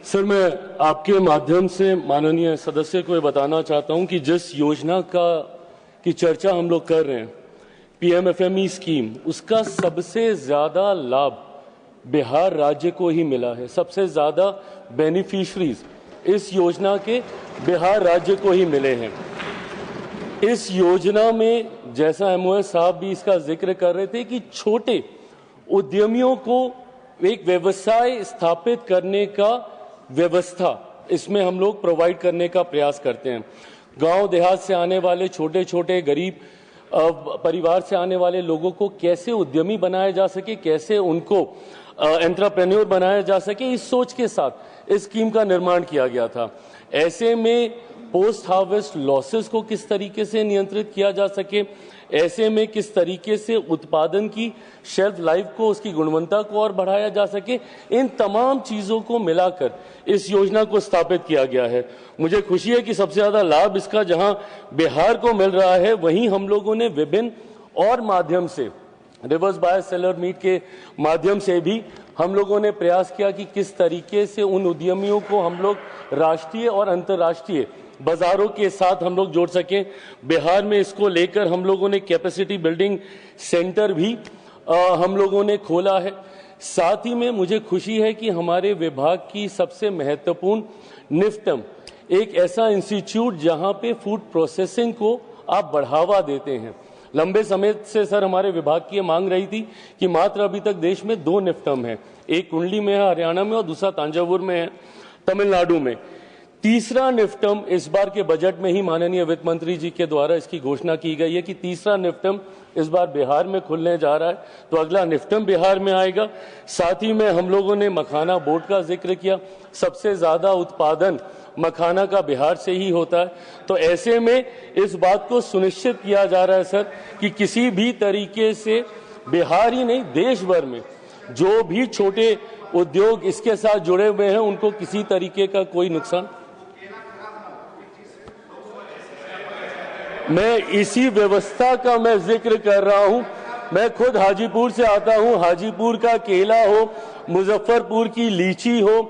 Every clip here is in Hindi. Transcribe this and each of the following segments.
सर, मैं आपके माध्यम से माननीय सदस्य को ये बताना चाहता हूं कि जिस योजना की चर्चा हम लोग कर रहे हैं, पीएमएफएमई स्कीम, उसका सबसे ज्यादा लाभ बिहार राज्य को ही मिला है। सबसे ज्यादा बेनिफिशरीज इस योजना के बिहार राज्य को ही मिले हैं। इस योजना में, जैसा एमओएस साहब भी इसका जिक्र कर रहे थे, कि छोटे उद्यमियों को एक व्यवसाय स्थापित करने का व्यवस्था इसमें हम लोग प्रोवाइड करने का प्रयास करते हैं। गांव देहात से आने वाले छोटे छोटे गरीब परिवार से आने वाले लोगों को कैसे उद्यमी बनाया जा सके, कैसे उनको एंटरप्रेन्योर बनाया जा सके, इस सोच के साथ इस स्कीम का निर्माण किया गया था। ऐसे में पोस्ट हार्वेस्ट लॉसेस को किस तरीके से नियंत्रित किया जा सके, ऐसे में किस तरीके से उत्पादन की शेल्फ लाइफ को, उसकी गुणवत्ता को और बढ़ाया जा सके, इन तमाम चीजों को मिलाकर इस योजना को स्थापित किया गया है। मुझे खुशी है कि सबसे ज्यादा लाभ इसका जहां बिहार को मिल रहा है, वहीं हम लोगों ने विभिन्न और माध्यम से, रिवर्स बायस सेलर मीट के माध्यम से भी हम लोगों ने प्रयास किया कि किस तरीके से उन उद्यमियों को हम लोग राष्ट्रीय और अंतर्राष्ट्रीय बाजारों के साथ हम लोग जोड़ सकें। बिहार में इसको लेकर हम लोगों ने कैपेसिटी बिल्डिंग सेंटर भी हम लोगों ने खोला है। साथ ही में मुझे खुशी है कि हमारे विभाग की सबसे महत्वपूर्ण निफ्टम, एक ऐसा इंस्टीट्यूट जहां पे फूड प्रोसेसिंग को आप बढ़ावा देते हैं। लंबे समय से सर हमारे विभाग की मांग रही थी कि मात्र अभी तक देश में 2 निफ्टम है, एक कुंडली में है हरियाणा में और दूसरा तांजावुर में है तमिलनाडु में। तीसरा निफ्टम इस बार के बजट में ही माननीय वित्त मंत्री जी के द्वारा इसकी घोषणा की गई है कि तीसरा निफ्टम इस बार बिहार में खुलने जा रहा है, तो अगला निफ्टम बिहार में आएगा। साथ ही में हम लोगों ने मखाना बोर्ड का जिक्र किया। सबसे ज्यादा उत्पादन मखाना का बिहार से ही होता है, तो ऐसे में इस बात को सुनिश्चित किया जा रहा है सर कि किसी भी तरीके से बिहार ही नहीं, देश भर में जो भी छोटे उद्योग इसके साथ जुड़े हुए हैं, उनको किसी तरीके का कोई नुकसान। मैं इसी व्यवस्था का मैं जिक्र कर रहा हूं। मैं खुद हाजीपुर से आता हूं। हाजीपुर का केला हो, मुजफ्फरपुर की लीची हो,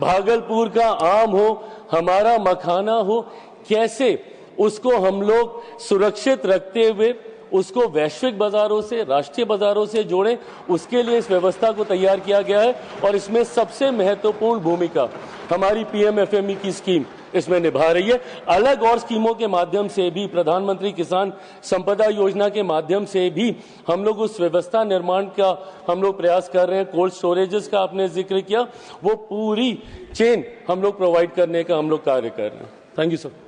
भागलपुर का आम हो, हमारा मखाना हो, कैसे उसको हम लोग सुरक्षित रखते हुए उसको वैश्विक बाजारों से, राष्ट्रीय बाजारों से जोड़ें, उसके लिए इस व्यवस्था को तैयार किया गया है। और इसमें सबसे महत्वपूर्ण भूमिका हमारी पीएमएफएमई की स्कीम इसमें निभा रही है। अलग और स्कीमों के माध्यम से भी, प्रधानमंत्री किसान संपदा योजना के माध्यम से भी हम लोग उस व्यवस्था निर्माण का हम लोग प्रयास कर रहे हैं। कोल्ड स्टोरेजेस का आपने जिक्र किया, वो पूरी चेन हम लोग प्रोवाइड करने का हम लोग कार्य कर रहे हैं। Thank you sir.